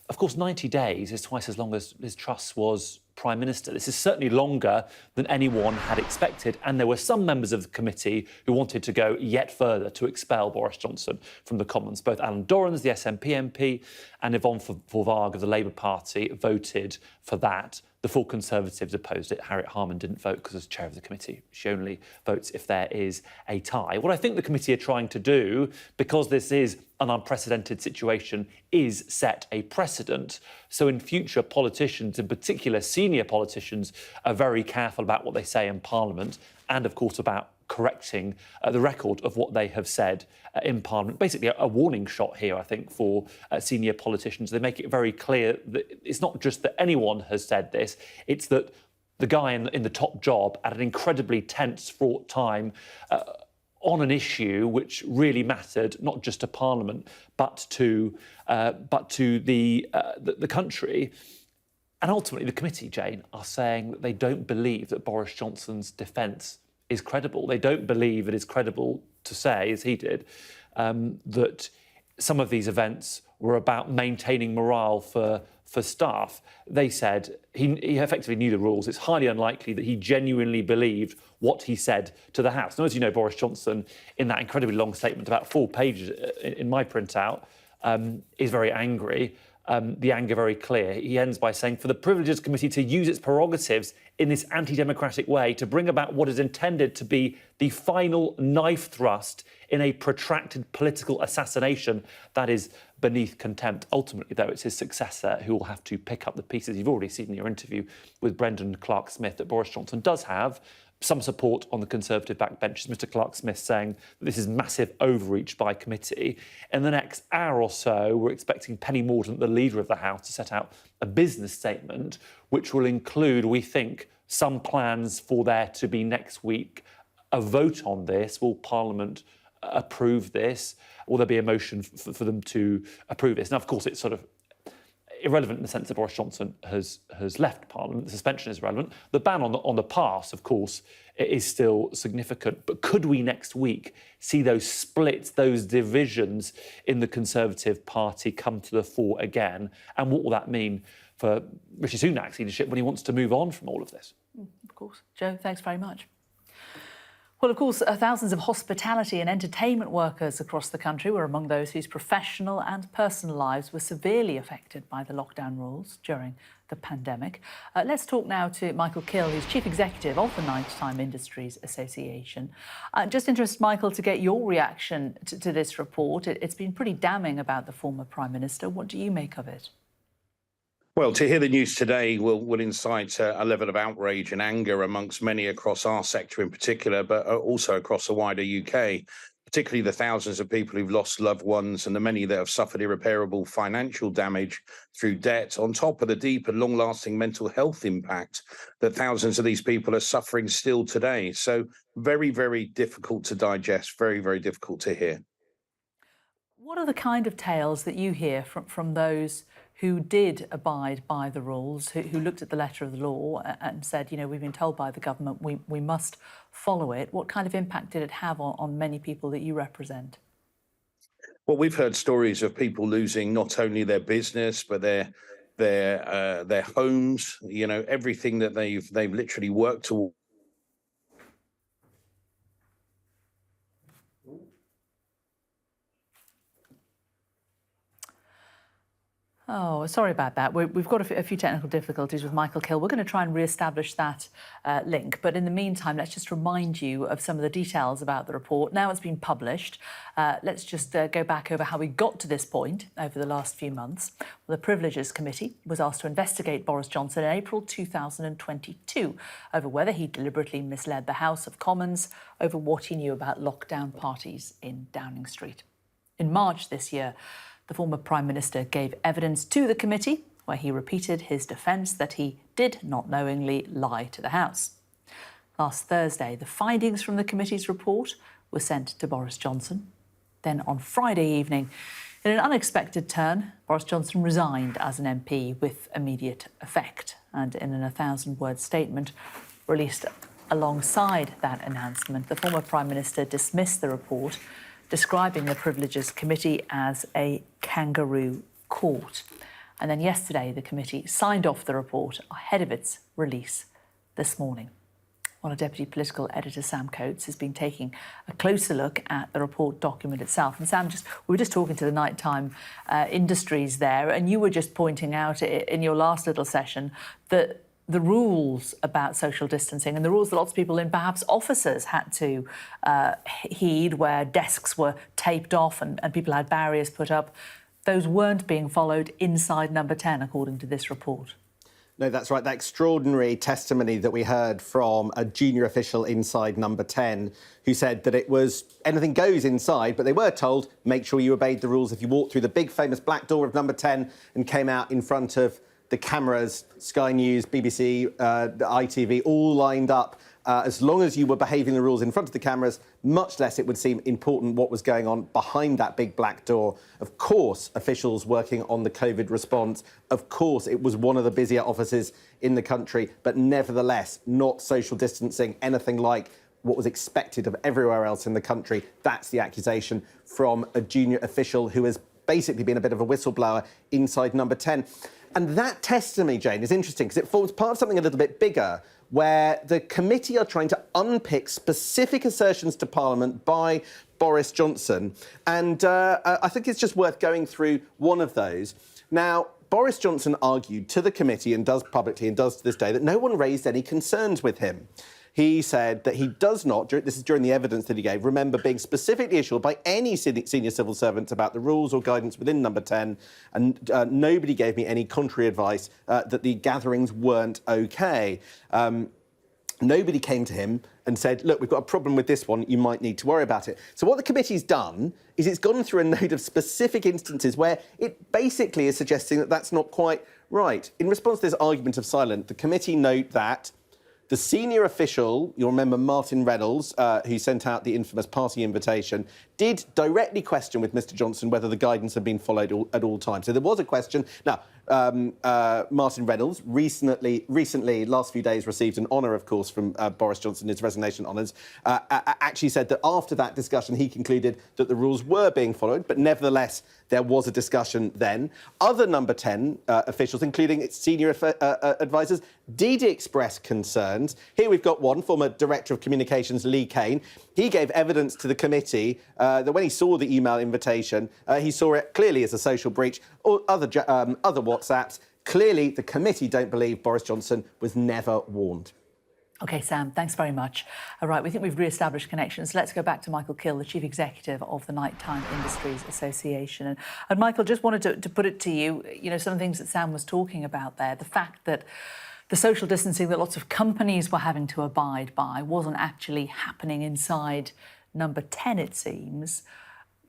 Of course, 90 days is twice as long as Liz Truss was Prime Minister. This is certainly longer than anyone had expected, and there were some members of the committee who wanted to go yet further to expel Boris Johnson from the Commons. Both Alan Dorrans, the SNP MP, and Yvonne Forvag of the Labour Party voted for that. The full Conservatives opposed it. Harriet Harman didn't vote because as chair of the committee, she only votes if there is a tie. What I think the committee are trying to do, because this is an unprecedented situation, is set a precedent. So in future, politicians, in particular senior politicians, are very careful about what they say in Parliament and, of course, about correcting the record of what they have said in Parliament. Basically, a warning shot here, I think, for senior politicians. They make it very clear that it's not just that anyone has said this, it's that the guy in the top job at an incredibly tense, fraught time on an issue which really mattered not just to Parliament but to the country. And ultimately, the committee, Jane, are saying that they don't believe that Boris Johnson's defence is credible. They don't believe it is credible to say, as he did, that some of these events were about maintaining morale for staff. They said he effectively knew the rules. It's highly unlikely that he genuinely believed what he said to the House. Now, as you know, Boris Johnson, in that incredibly long statement, about 4 pages in my printout, is very angry. The anger very clear. He ends by saying, for the Privileges Committee to use its prerogatives in this anti-democratic way to bring about what is intended to be the final knife thrust in a protracted political assassination, that is beneath contempt. Ultimately, though, it's his successor who will have to pick up the pieces. You've already seen in your interview with Brendan Clark-Smith that Boris Johnson does have some support on the Conservative backbenches. Mr Clark-Smith saying that this is massive overreach by committee. In the next hour or so, we're expecting Penny Mordaunt, the leader of the House, to set out a business statement which will include, we think, some plans for there to be next week a vote on this. Will Parliament approve this? Will there be a motion for them to approve this? Now, of course, it's sort of irrelevant in the sense that Boris Johnson has left Parliament. The suspension is relevant. The ban on the pass, of course, is still significant. But could we next week see those splits, those divisions in the Conservative Party come to the fore again? And what will that mean for Rishi Sunak's leadership when he wants to move on from all of this? Of course. Joe, thanks very much. Well, of course, thousands of hospitality and entertainment workers across the country were among those whose professional and personal lives were severely affected by the lockdown rules during the pandemic. Let's talk now to Michael Kill, who's Chief Executive of the Nighttime Industries Association. Just interested, Michael, to get your reaction to this report. It's been pretty damning about the former Prime Minister. What do you make of it? Well, to hear the news today will incite a level of outrage and anger amongst many across our sector in particular, but also across the wider UK, particularly the thousands of people who've lost loved ones and the many that have suffered irreparable financial damage through debt, on top of the deep and long-lasting mental health impact that thousands of these people are suffering still today. So very, very difficult to digest, very, very difficult to hear. What are the kind of tales that you hear from those who did abide by the rules, who looked at the letter of the law and said, you know, we've been told by the government we must follow it? What kind of impact did it have on many people that you represent? Well, we've heard stories of people losing not only their business, but their homes, you know, everything that they've literally worked towards. Oh, sorry about that. We've got a few technical difficulties with Michael Kill. We're going to try and re-establish that link. But in the meantime, let's just remind you of some of the details about the report. Now it's been published. Let's just go back over how we got to this point over the last few months. Well, the Privileges Committee was asked to investigate Boris Johnson in April 2022 over whether he deliberately misled the House of Commons over what he knew about lockdown parties in Downing Street. In March this year, the former Prime Minister gave evidence to the committee where he repeated his defence that he did not knowingly lie to the House. Last Thursday, the findings from the committee's report were sent to Boris Johnson. Then on Friday evening, in an unexpected turn, Boris Johnson resigned as an MP with immediate effect. And in an 1,000-word statement released alongside that announcement, the former Prime Minister dismissed the report, describing the Privileges Committee as a kangaroo court. And then yesterday, the committee signed off the report ahead of its release this morning. Well, our Deputy Political Editor, Sam Coates, has been taking a closer look at the report document itself. And Sam, we were just talking to the Nighttime Industries there, and you were just pointing out in your last little session that the rules about social distancing and the rules that lots of people in perhaps offices had to heed, where desks were taped off and people had barriers put up, those weren't being followed inside Number 10, according to this report. No, that's right. That extraordinary testimony that we heard from a junior official inside Number 10 who said that it was anything goes inside, but they were told, make sure you obeyed the rules if you walked through the big famous black door of Number 10 and came out in front of the cameras, Sky News, BBC, ITV, all lined up. As long as you were behaving the rules in front of the cameras, much less it would seem important what was going on behind that big black door. Of course, officials working on the COVID response. Of course, it was one of the busier offices in the country, but nevertheless, not social distancing, anything like what was expected of everywhere else in the country. That's the accusation from a junior official who has basically been a bit of a whistleblower inside Number 10. And that testimony, Jane, is interesting because it forms part of something a little bit bigger, where the committee are trying to unpick specific assertions to Parliament by Boris Johnson. And I think it's just worth going through one of those. Now, Boris Johnson argued to the committee, and does publicly and does to this day, that no one raised any concerns with him. He said that he does not, this is during the evidence that he gave, remember being specifically assured by any senior civil servants about the rules or guidance within Number 10, and nobody gave me any contrary advice that the gatherings weren't OK. Nobody came to him and said, look, we've got a problem with this one, you might need to worry about it. So what the committee's done is it's gone through a note of specific instances where it basically is suggesting that that's not quite right. In response to this argument of silence, the committee note that the senior official, you'll remember Martin Reynolds, who sent out the infamous party invitation, did directly question with Mr Johnson whether the guidance had been followed at all times. So there was a question. Now, Martin Reynolds recently, last few days, received an honour, of course, from Boris Johnson, his resignation honours, actually said that after that discussion, he concluded that the rules were being followed, but nevertheless, there was a discussion then. Other Number 10 officials, including its senior advisers, did express concerns. Here we've got one, former Director of Communications, Lee Kane. He gave evidence to the committee that when he saw the email invitation, he saw it clearly as a social breach, or other WhatsApps. Clearly, the committee don't believe Boris Johnson was never warned. OK, Sam, thanks very much. All right, we think we've re-established connections. Let's go back to Michael Kill, the Chief Executive of the Nighttime Industries Association. And Michael, just wanted to put it to you, some of the things that Sam was talking about there, the fact that the social distancing that lots of companies were having to abide by wasn't actually happening inside Number 10, it seems.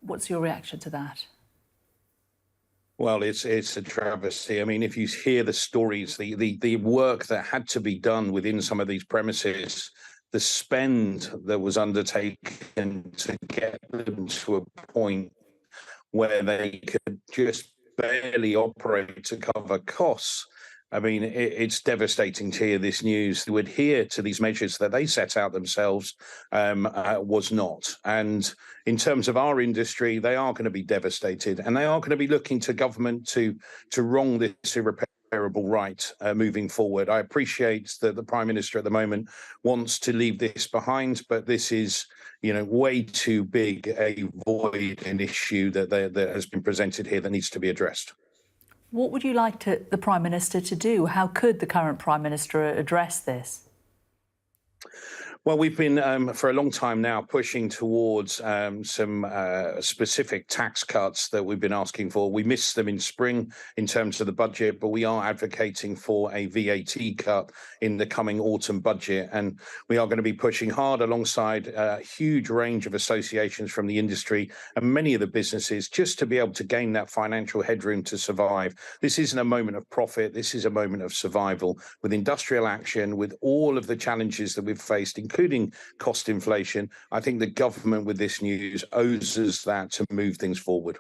What's your reaction to that? Well, it's a travesty. I mean, if you hear the stories, the work that had to be done within some of these premises, the spend that was undertaken to get them to a point where they could just barely operate to cover costs. I mean, it's devastating to hear this news. To adhere to these measures that they set out themselves was not. And in terms of our industry, they are going to be devastated, and they are going to be looking to government to wrong this irreparable right moving forward. I appreciate that the Prime Minister at the moment wants to leave this behind, but this is, way too big a void, an issue that has been presented here that needs to be addressed. What would you like the Prime Minister to do? How could the current Prime Minister address this? Well, we've been, for a long time now, pushing towards some specific tax cuts that we've been asking for. We missed them in spring in terms of the budget, but we are advocating for a VAT cut in the coming autumn budget. And we are going to be pushing hard alongside a huge range of associations from the industry and many of the businesses just to be able to gain that financial headroom to survive. This isn't a moment of profit. This is a moment of survival with industrial action, with all of the challenges that we've faced, including cost inflation. I think the government with this news owes us that to move things forward.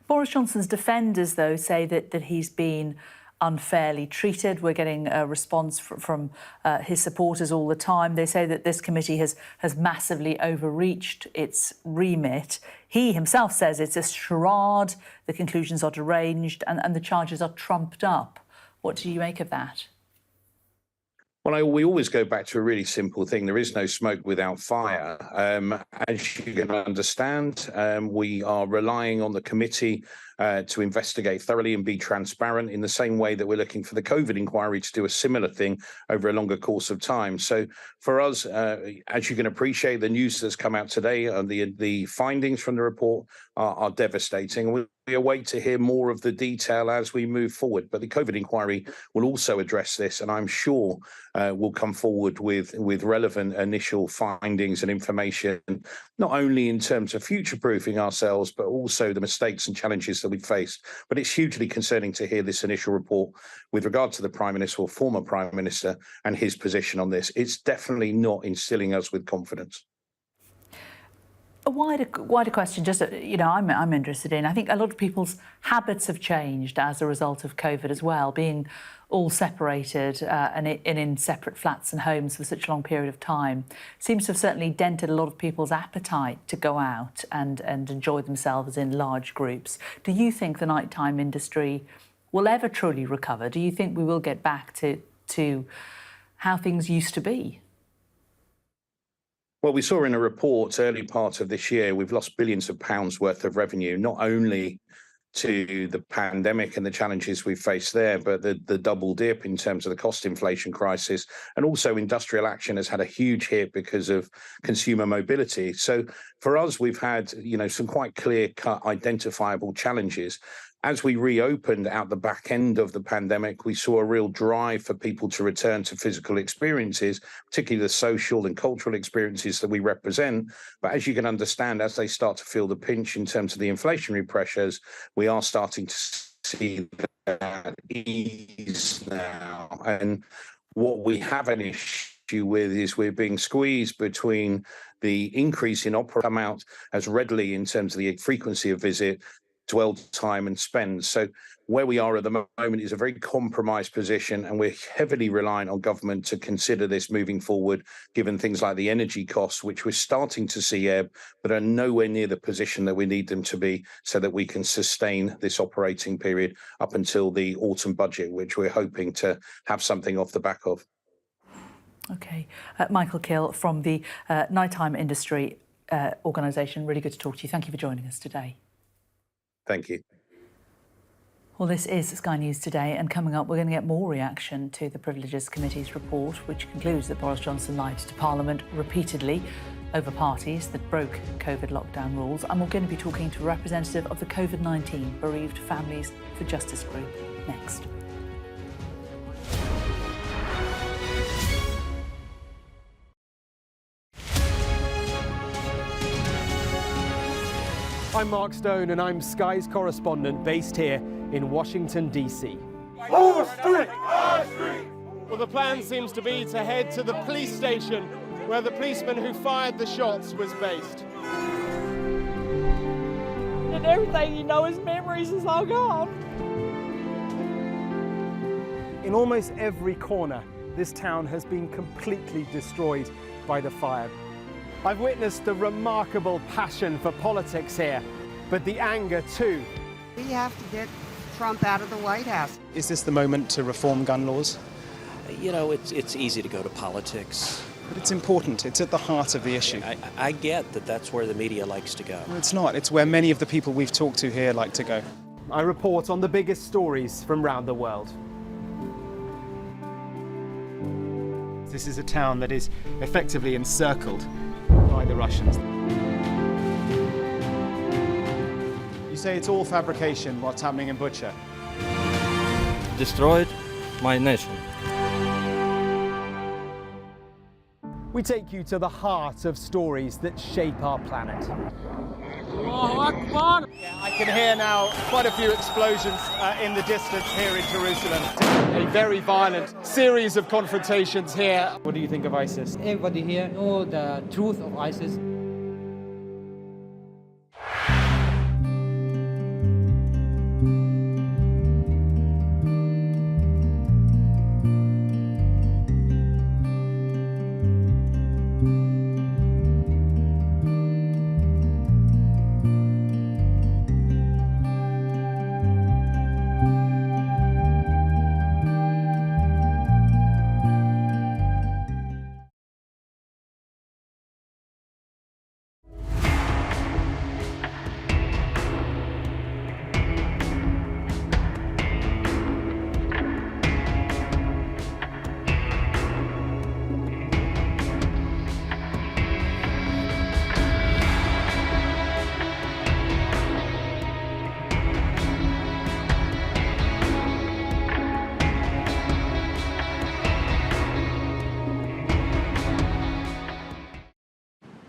Boris Johnson's defenders, though, say that he's been unfairly treated. We're getting a response from his supporters all the time. They say that this committee has massively overreached its remit. He himself says it's a charade, the conclusions are deranged and the charges are trumped up. What do you make of that? Well, we always go back to a really simple thing. There is no smoke without fire. As you can understand, we are relying on the committee to investigate thoroughly and be transparent in the same way that we're looking for the COVID inquiry to do a similar thing over a longer course of time. So for us, as you can appreciate, the news that's come out today, the findings from the report are devastating. We await to hear more of the detail as we move forward. But the COVID inquiry will also address this, and I'm sure will come forward with relevant initial findings and information, not only in terms of future-proofing ourselves, but also the mistakes and challenges that we've faced. But it's hugely concerning to hear this initial report with regard to the Prime Minister or former Prime Minister and his position on this. It's definitely not instilling us with confidence. A wider question, just, I'm interested in. I think a lot of people's habits have changed as a result of COVID as well, being all separated and in separate flats and homes for such a long period of time. Seems to have certainly dented a lot of people's appetite to go out and enjoy themselves in large groups. Do you think the nighttime industry will ever truly recover? Do you think we will get back to how things used to be? Well, we saw in a report early part of this year, we've lost billions of pounds worth of revenue, not only to the pandemic and the challenges we faced there, but the double dip in terms of the cost inflation crisis, and also industrial action has had a huge hit because of consumer mobility. So for us, we've had, some quite clear-cut, identifiable challenges. As we reopened out the back end of the pandemic, we saw a real drive for people to return to physical experiences, particularly the social and cultural experiences that we represent. But as you can understand, as they start to feel the pinch in terms of the inflationary pressures, we are starting to see that ease now. And what we have an issue with is we're being squeezed between the increase in opera come out as readily in terms of the frequency of visit, dwell time and spend. So where we are at the moment is a very compromised position, and we're heavily reliant on government to consider this moving forward, given things like the energy costs, which we're starting to see ebb, but are nowhere near the position that we need them to be so that we can sustain this operating period up until the autumn budget, which we're hoping to have something off the back of. OK. Michael Kill from the Nighttime Industry Organisation. Really good to talk to you. Thank you for joining us today. Thank you. Well, this is Sky News Today, and coming up, we're going to get more reaction to the Privileges Committee's report, which concludes that Boris Johnson lied to Parliament repeatedly over parties that broke COVID lockdown rules. And we're going to be talking to a representative of the COVID-19 Bereaved Families for Justice group next. I'm Mark Stone, and I'm Sky's correspondent based here in Washington, D.C. Our street! Our street! Well, the plan seems to be to head to the police station where the policeman who fired the shots was based. And everything, his memories is all gone. In almost every corner, this town has been completely destroyed by the fire. I've witnessed the remarkable passion for politics here, but the anger too. We have to get Trump out of the White House. Is this the moment to reform gun laws? It's easy to go to politics. But it's important. It's at the heart of the issue. I get that that's where the media likes to go. Well, it's not. It's where many of the people we've talked to here like to go. I report on the biggest stories from around the world. This is a town that is effectively encircled by the Russians. You say it's all fabrication, what's happening in Bucha? Destroyed my nation. We take you to the heart of stories that shape our planet. I can hear now quite a few explosions in the distance here in Jerusalem. A very violent series of confrontations here. What do you think of ISIS? Everybody here knows the truth of ISIS.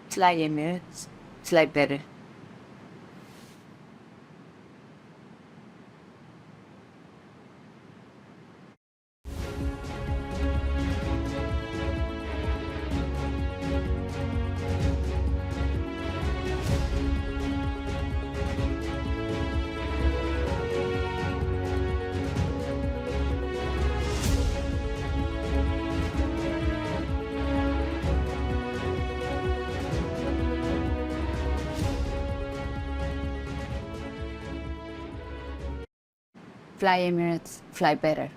It's like it's like better. Fly Emirates, fly better.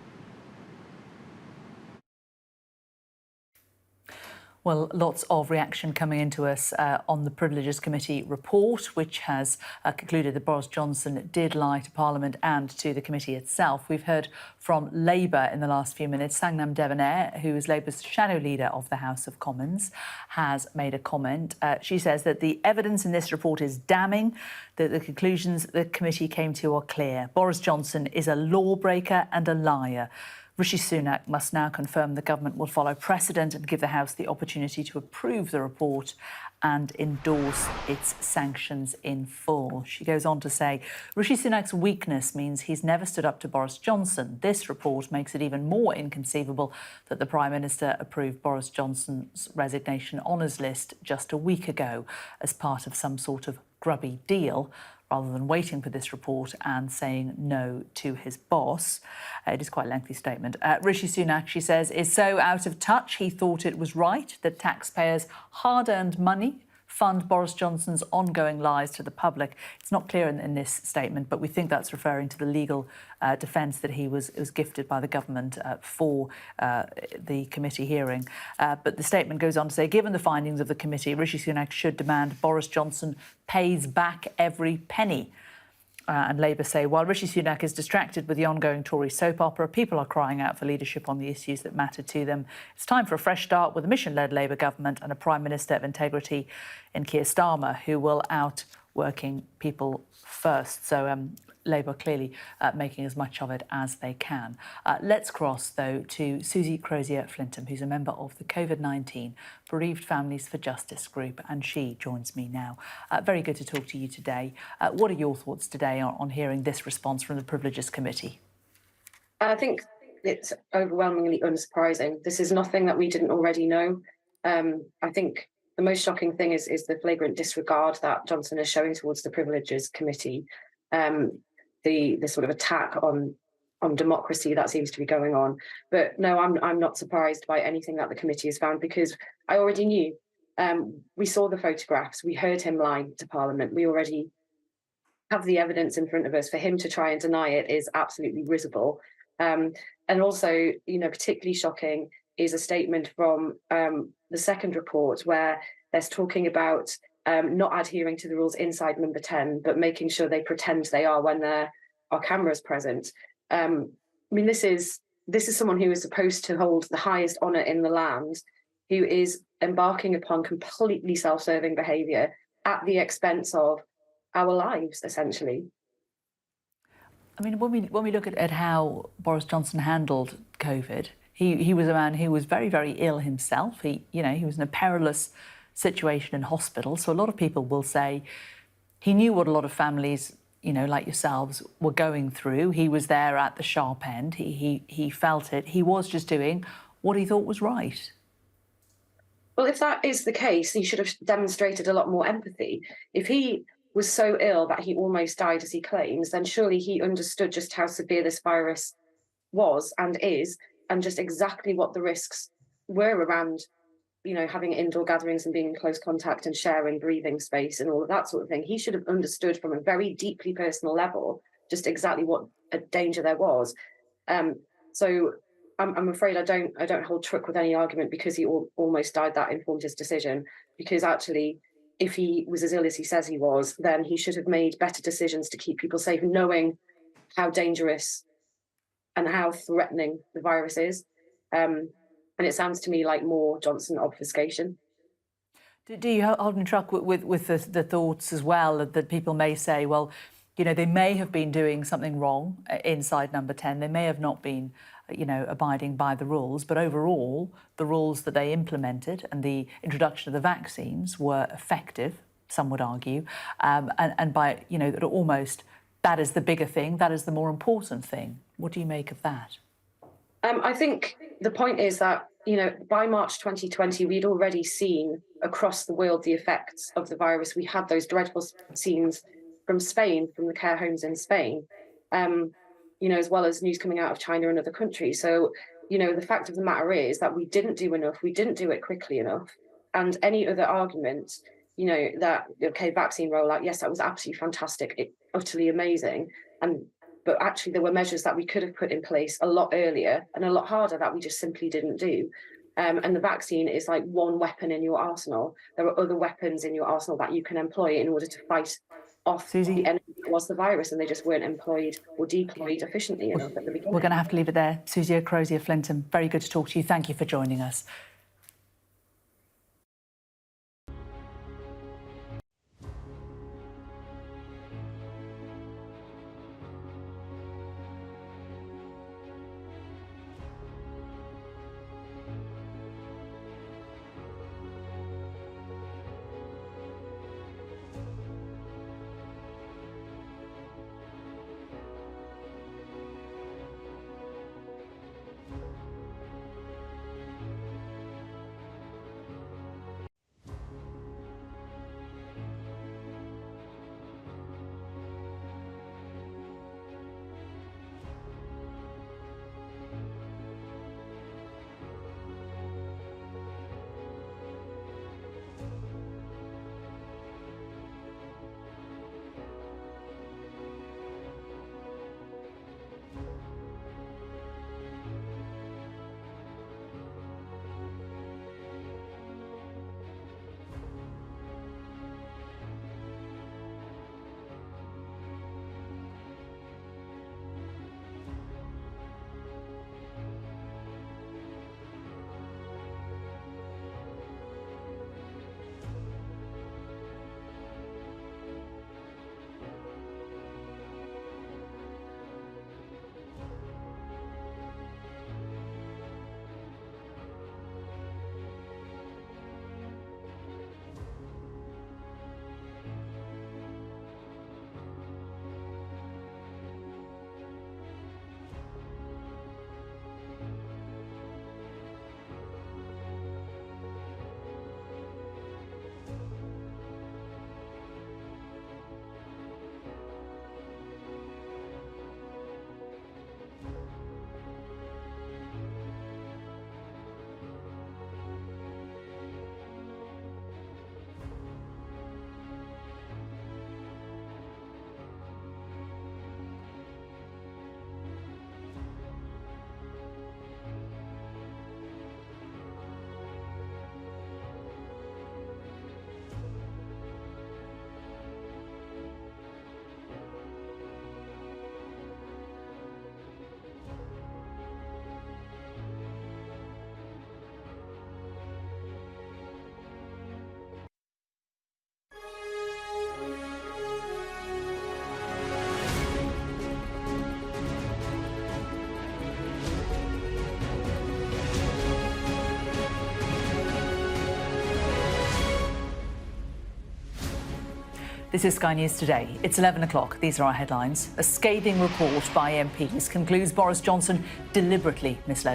Well, lots of reaction coming into us on the Privileges Committee report, which has concluded that Boris Johnson did lie to Parliament and to the committee itself. We've heard from Labour in the last few minutes. Sangnam Devannair, who is Labour's shadow leader of the House of Commons, has made a comment. She says that the evidence in this report is damning, that the conclusions the committee came to are clear. Boris Johnson is a lawbreaker and a liar. Rishi Sunak must now confirm the government will follow precedent and give the House the opportunity to approve the report and endorse its sanctions in full. She goes on to say, Rishi Sunak's weakness means he's never stood up to Boris Johnson. This report makes it even more inconceivable that the Prime Minister approved Boris Johnson's resignation honours list just a week ago as part of some sort of grubby deal, rather than waiting for this report and saying no to his boss. It is quite a lengthy statement. Rishi Sunak, she says, is so out of touch he thought it was right that taxpayers' hard-earned money fund Boris Johnson's ongoing lies to the public. It's not clear in this statement, but we think that's referring to the legal defence that he was gifted by the government for the committee hearing. But the statement goes on to say, given the findings of the committee, Rishi Sunak should demand Boris Johnson pays back every penny. And Labour say, while Rishi Sunak is distracted with the ongoing Tory soap opera, people are crying out for leadership on the issues that matter to them. It's time for a fresh start with a mission-led Labour government and a Prime Minister of integrity in Keir Starmer, who will out working people first. So Labour clearly making as much of it as they can. Let's cross, though, to Susie Crozier-Flintham, who's a member of the COVID-19 Bereaved Families for Justice group, and she joins me now. Very good to talk to you today. What are your thoughts today on hearing this response from the Privileges Committee? I think it's overwhelmingly unsurprising. This is nothing that we didn't already know. I think the most shocking thing is the flagrant disregard that Johnson is showing towards the Privileges Committee. The sort of attack on democracy that seems to be going on. But no, I'm not surprised by anything that the committee has found, because I already knew. We saw the photographs, we heard him lie to Parliament, we already have the evidence in front of us. For him to try and deny it is absolutely risible. And also, particularly shocking is a statement from the second report where there's talking about not adhering to the rules inside number 10, but making sure they pretend they are when there are cameras present. This is someone who is supposed to hold the highest honour in the land, who is embarking upon completely self-serving behaviour at the expense of our lives, essentially. I mean, when we look at how Boris Johnson handled COVID, he was a man who was very, very ill himself. He was in a perilous situation in hospital. So a lot of people will say he knew what a lot of families, like yourselves, were going through. He was there at the sharp end. He felt it. He was just doing what he thought was right. Well, if that is the case, he should have demonstrated a lot more empathy. If he was so ill that he almost died, as he claims, then surely he understood just how severe this virus was and is, and just exactly what the risks were around, having indoor gatherings and being in close contact and sharing breathing space and all of that sort of thing. He should have understood from a very deeply personal level just exactly what a danger there was. So I'm afraid I don't hold truck with any argument because he almost died that informed his decision. Because actually, if he was as ill as he says he was, then he should have made better decisions to keep people safe, knowing how dangerous and how threatening the virus is. And it sounds to me like more Johnson obfuscation. Do you hold in truck with the thoughts as well that people may say, well, they may have been doing something wrong inside number 10. They may have not been, abiding by the rules. But overall, the rules that they implemented and the introduction of the vaccines were effective, some would argue. And by, that almost that is the bigger thing. That is the more important thing. What do you make of that? I think the point is that, by March 2020, we'd already seen across the world the effects of the virus. We had those dreadful scenes from Spain, from the care homes in Spain, as well as news coming out of China and other countries. So, the fact of the matter is that we didn't do enough. We didn't do it quickly enough. And any other argument, that, vaccine rollout, yes, that was absolutely fantastic, utterly amazing. And but actually there were measures that we could have put in place a lot earlier and a lot harder that we just simply didn't do. And the vaccine is like one weapon in your arsenal. There are other weapons in your arsenal that you can employ in order to fight off the enemy that was the virus, and they just weren't employed or deployed efficiently enough at the beginning. We're going to have to leave it there. Susie Crozier-Flinton, very good to talk to you. Thank you for joining us. This is Sky News Today. It's 11 o'clock. These are our headlines. A scathing report by MPs concludes Boris Johnson deliberately misled